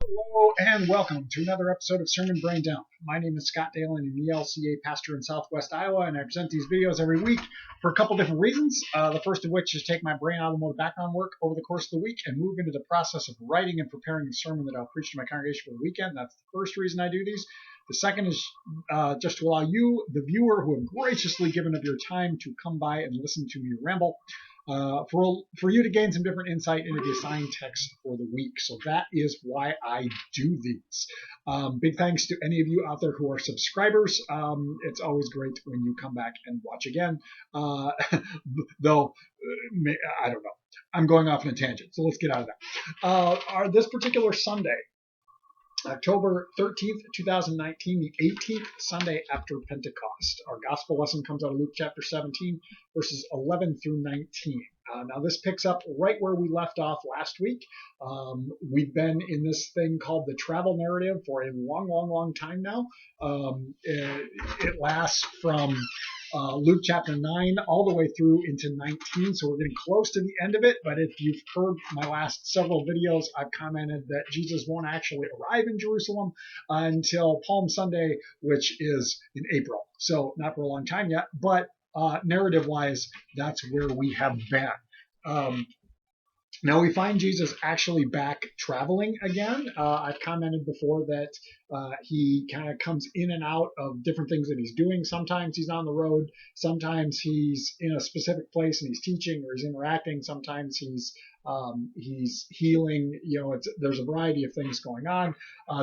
Hello and welcome to another episode of Sermon Braindump. My name is Scott Dalen, an ELCA pastor in Southwest Iowa, and I present these videos every week for a couple different reasons. The first of which is take my brain out of more background work over the course of the week and move into the process of writing and preparing the sermon that I'll preach to my congregation for the weekend. That's the first reason I do these. The second is just to allow you, the viewer, who have graciously given up your time to come by and listen to me ramble, for you to gain some different insight into the assigned text for the week. So that is why I do these. Big thanks to any of you out there who are subscribers. It's always great when you come back and watch again. Though, I don't know. I'm going off on a tangent, so let's get out of that. This particular Sunday, October 13th, 2019, the 18th Sunday after Pentecost. Our gospel lesson comes out of Luke chapter 17, verses 11 through 19. Now, this picks up right where we left off last week. We've been in this thing called the travel narrative for a long time now. It lasts from Luke chapter 9 all the way through into 19, so we're getting close to the end of it. But if you've heard my last several videos, I've commented that Jesus won't actually arrive in Jerusalem until Palm Sunday, which is in April. So not for a long time yet, but narrative-wise, that's where we have been. Now we find Jesus actually back traveling again. I've commented before that he kind of comes in and out of different things that he's doing. Sometimes he's on the road. Sometimes he's in a specific place and he's teaching or he's interacting. Sometimes he's healing. There's a variety of things going on.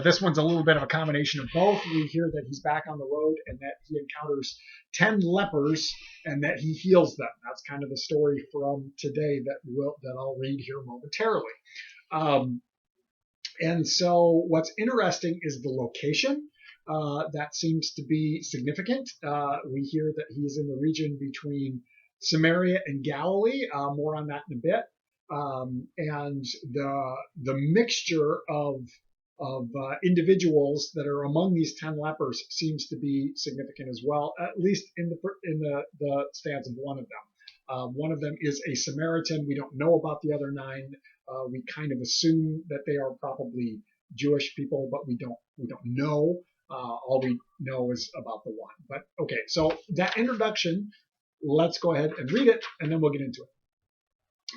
This one's a little bit of a combination of both. We hear that he's back on the road and that he encounters 10 lepers and that he heals them. That's kind of the story from today that I'll read here momentarily. And so what's interesting is the location. That seems to be significant. We hear that he's in the region between Samaria and Galilee. More on that in a bit. And the mixture of individuals that are among these 10 lepers seems to be significant as well, at least in the stance of one of them. One of them is a Samaritan. We don't know about the other 9. We kind of assume that they are probably Jewish people, but we don't know. All we know is about the one. But okay, so that introduction, let's go ahead and read it, and then we'll get into it.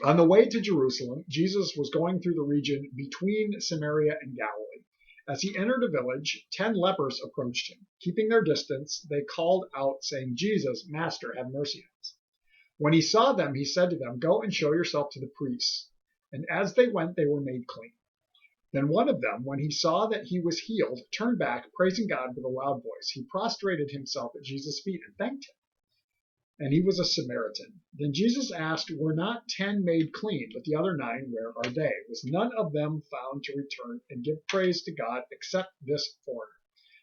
On the way to Jerusalem, Jesus was going through the region between Samaria and Galilee. As he entered a village, 10 lepers approached him. Keeping their distance, they called out, saying, "Jesus, Master, have mercy on us." When he saw them, he said to them, "Go and show yourself to the priests." And as they went, they were made clean. Then one of them, when he saw that he was healed, turned back, praising God with a loud voice. He prostrated himself at Jesus' feet and thanked him. And he was a Samaritan. Then Jesus asked, "Were not 10 made clean, but the other 9, where are they? Was none of them found to return and give praise to God except this foreigner?"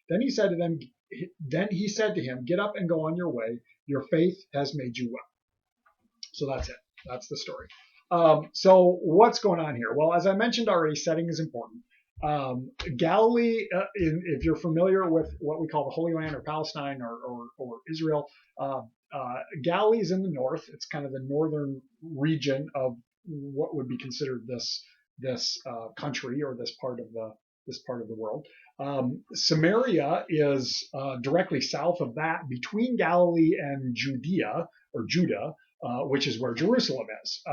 Then he said to him, "Get up and go on your way. Your faith has made you well." So that's it. That's the story. So what's going on here? Well, as I mentioned already, setting is important. Galilee, if you're familiar with what we call the Holy Land or Palestine or Israel, Galilee is in the north. It's kind of the northern region of what would be considered this country or this part of the world. Samaria is directly south of that, between Galilee and Judah, which is where Jerusalem is.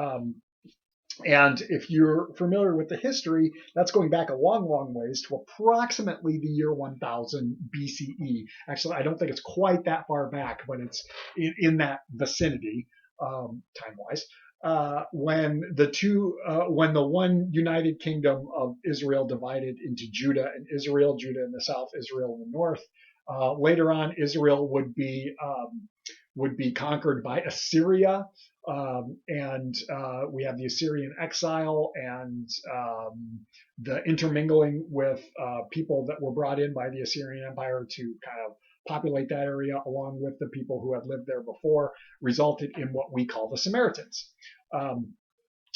And if you're familiar with the history, that's going back a long ways to approximately the year 1000 BCE. Actually, I don't think it's quite that far back, but it's in that vicinity, time-wise. When the one united kingdom of Israel divided into Judah in the south, Israel in the north. Later on, Israel would be conquered by Assyria. And we have the Assyrian exile and the intermingling with people that were brought in by the Assyrian Empire to kind of populate that area along with the people who had lived there before, resulted in what we call the Samaritans.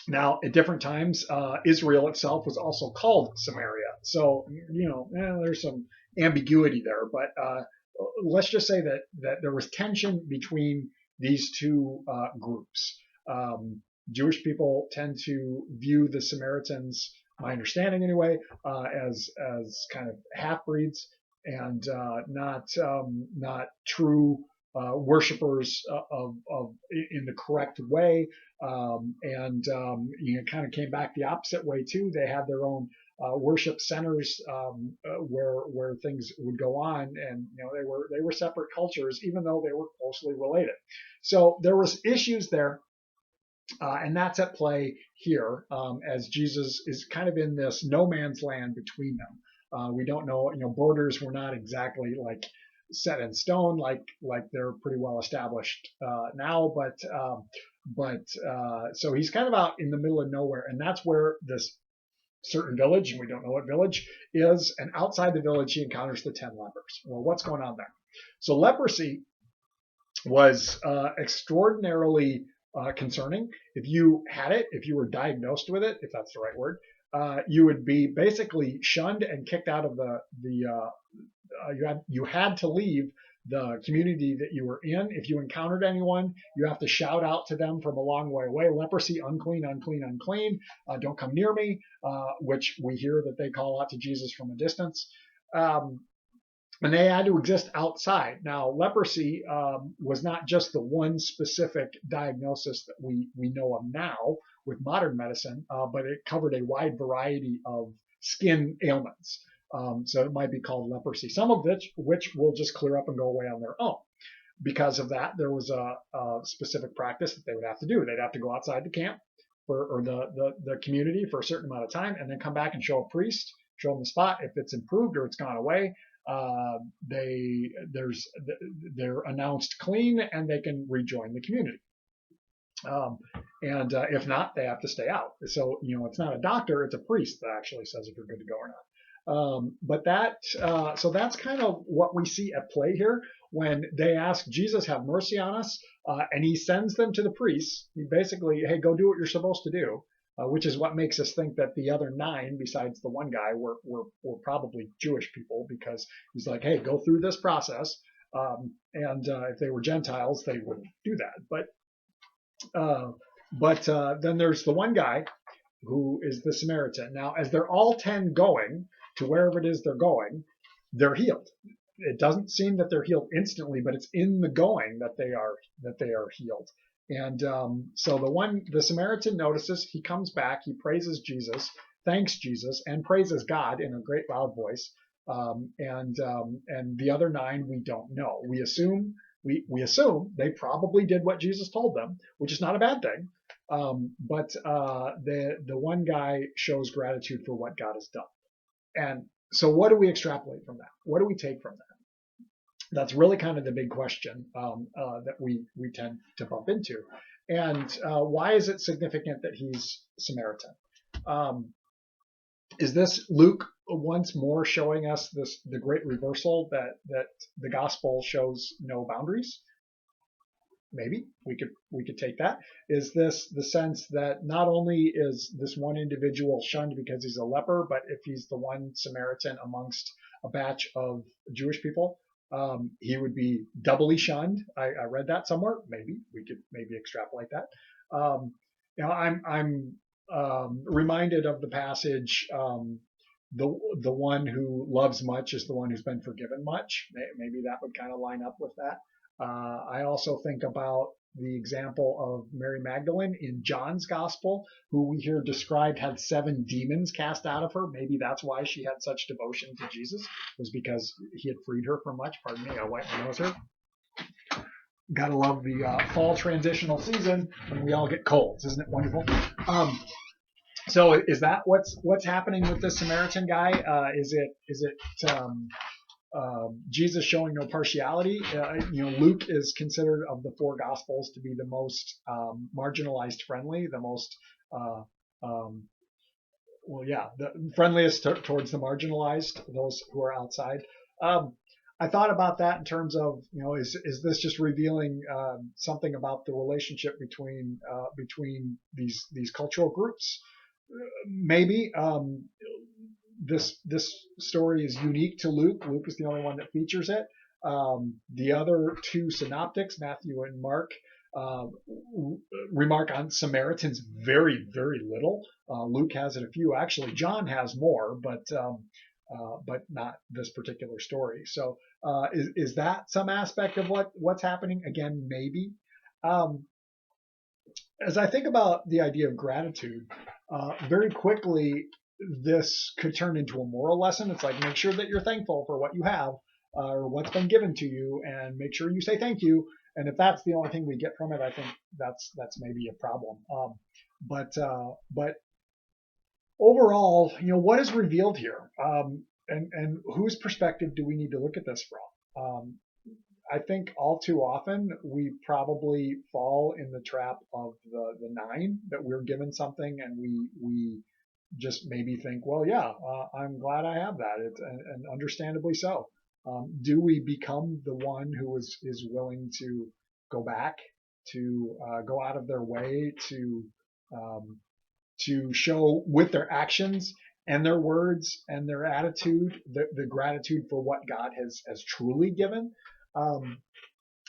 Now, at different times, Israel itself was also called Samaria. So, there's some ambiguity there. But let's just say that there was tension between these two groups. Jewish people tend to view the Samaritans my understanding anyway, as kind of half breeds and not true worshipers of in the correct way, kind of came back the opposite way too. They had their own worship centers where things would go on, and they were separate cultures, even though they were closely related. So there was issues there. And that's at play here, as Jesus is kind of in this no man's land between them. We don't know, borders were not exactly like set in stone, like they're pretty well established now, but so he's kind of out in the middle of nowhere, and that's where this certain village, and we don't know what village is, and outside the village he encounters the 10 lepers. Well, what's going on there? So leprosy was extraordinarily concerning. If you had it, if you were diagnosed with it, if that's the right word, you would be basically shunned and kicked out of you had to leave the community that you were in. If you encountered anyone, you have to shout out to them from a long way away, leprosy, unclean, unclean, unclean, don't come near me, which we hear that they call out to Jesus from a distance. And they had to exist outside. Now, leprosy was not just the one specific diagnosis that we know of now with modern medicine, but it covered a wide variety of skin ailments. So it might be called leprosy, some of which will just clear up and go away on their own. Because of that, there was a specific practice that they would have to do. They'd have to go outside the camp or the community for a certain amount of time, and then come back and show a priest, show them the spot. If it's improved or it's gone away, they're announced clean and they can rejoin the community. If not, they have to stay out. So, it's not a doctor, it's a priest that actually says if you're good to go or not. So that's kind of what we see at play here when they ask Jesus, have mercy on us. And he sends them to the priests. He basically, hey, go do what you're supposed to do. Which is what makes us think that the other 9, besides the one guy, were probably Jewish people, because he's like, hey, go through this process. If they were Gentiles, they wouldn't do that. But then there's the one guy who is the Samaritan. Now, as they're all 10 going to wherever it is they're going, they're healed. It doesn't seem that they're healed instantly, but it's in the going that they are healed. And so the Samaritan notices, he comes back, he praises Jesus, thanks Jesus, and praises God in a great loud voice. And the other 9 we don't know. We assume they probably did what Jesus told them, which is not a bad thing. But the one guy shows gratitude for what God has done. And so what do we extrapolate from that? What do we take from that? That's really kind of the big question that we tend to bump into. And why is it significant that he's Samaritan? Is this Luke once more showing us the great reversal that the gospel shows no boundaries? Maybe we could take that. Is this the sense that not only is this one individual shunned because he's a leper, but if he's the one Samaritan amongst a batch of Jewish people, he would be doubly shunned? I read that somewhere. Maybe we could extrapolate that. I'm reminded of the passage, the one who loves much is the one who's been forgiven much. Maybe that would kind of line up with that. I also think about the example of Mary Magdalene in John's gospel, who we hear described had 7 demons cast out of her. Maybe that's why she had such devotion to Jesus, was because he had freed her from much. Pardon me, I wipe my nose here. Gotta love the fall transitional season when we all get colds. Isn't it wonderful? So is that what's happening with this Samaritan guy? Is it Jesus showing no partiality? Luke is considered of the 4 gospels to be the most marginalized friendly, the most the friendliest towards the marginalized, those who are outside. I thought about that in terms of, is this just revealing something about the relationship between these cultural groups? Maybe. This story is unique to Luke. Luke is the only one that features it. The other 2 synoptics, Matthew and Mark, remark on Samaritans very, very little. Luke has it a few. Actually, John has more, but not this particular story. So is that some aspect of what's happening? Again, maybe. Um, as I think about the idea of gratitude, very quickly this could turn into a moral lesson. It's like make sure that you're thankful for what you have or what's been given to you, and make sure you say thank you. And if that's the only thing we get from it, I think that's maybe a problem. But overall, what is revealed here, and whose perspective do we need to look at this from? I think all too often we probably fall in the trap of the nine, that we're given something and we just maybe think, well, yeah, I'm glad I have that, and understandably so. Do we become the one who is willing to go back, to go out of their way um, to show with their actions and their words and their attitude the gratitude for what God has truly given? Um,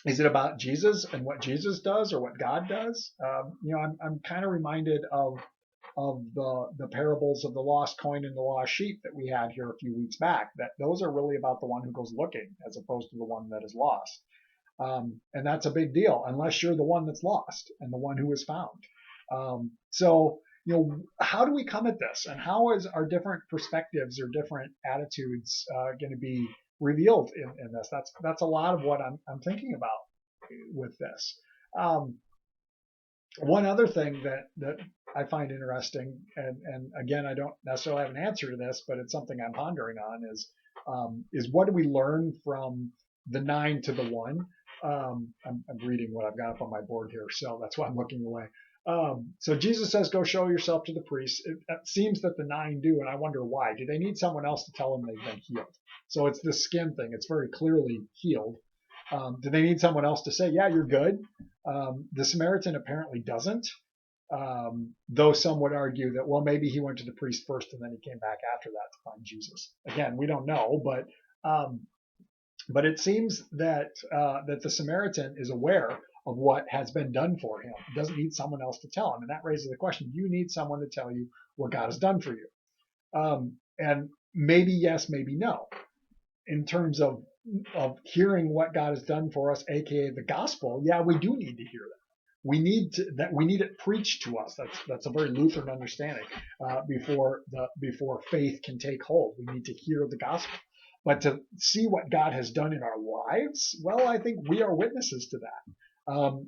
is it about Jesus and what Jesus does or what God does? I'm kind of reminded of the parables of the lost coin and the lost sheep that we had here a few weeks back. That those are really about the one who goes looking as opposed to the one that is lost. And that's a big deal unless you're the one that's lost and the one who is found. So how do we come at this, and how is our different perspectives or different attitudes going to be revealed in this? That's a lot of what I'm thinking about with this. One other thing that I find interesting, and again, I don't necessarily have an answer to this, but it's something I'm pondering on, is what do we learn from the 9 to the 1? I'm reading what I've got up on my board here, so that's why I'm looking away. So Jesus says, go show yourself to the priests. It seems that the 9 do, and I wonder why. Do they need someone else to tell them they've been healed? So it's the skin thing. It's very clearly healed. Do they need someone else to say, yeah, you're good? The Samaritan apparently doesn't, though some would argue that, well, maybe he went to the priest first and then he came back after that to find Jesus. Again, we don't know, but it seems that the Samaritan is aware of what has been done for him. He doesn't need someone else to tell him. And that raises the question, do you need someone to tell you what God has done for you? And maybe yes, maybe no. In terms of hearing what God has done for us, aka the gospel, yeah, we do need to hear that. We need it preached to us. That's a very Lutheran understanding. Before faith can take hold, we need to hear the gospel. But to see what God has done in our lives, well, I think we are witnesses to that.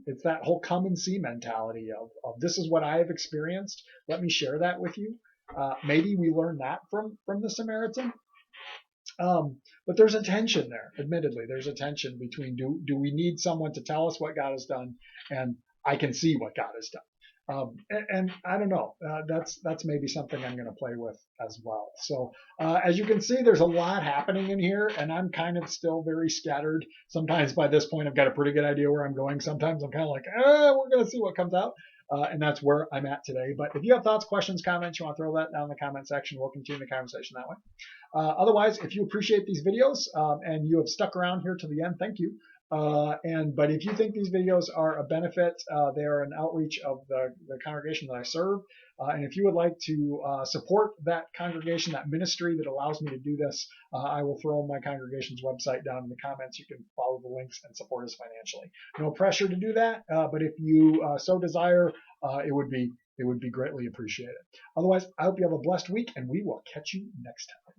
It's that whole come and see mentality of this is what I have experienced. Let me share that with you. Maybe we learn that from the Samaritan. But there's a tension there. Admittedly, there's a tension between do we need someone to tell us what God has done, and I can see what God has done. And I don't know. That's maybe something I'm going to play with as well. So as you can see, there's a lot happening in here, and I'm kind of still very scattered. Sometimes by this point, I've got a pretty good idea where I'm going. Sometimes I'm kind of like, we're going to see what comes out. And that's where I'm at today. But if you have thoughts, questions, comments, you want to throw that down in the comment section, we'll continue the conversation that way. Otherwise, if you appreciate these videos and you have stuck around here to the end, thank you. But if you think these videos are a benefit, they are an outreach of the congregation that I serve. And if you would like to support that congregation, that ministry that allows me to do this, I will throw my congregation's website down in the comments. You can follow the links and support us financially. No pressure to do that, but if you so desire, it would be greatly appreciated. Otherwise, I hope you have a blessed week, and we will catch you next time.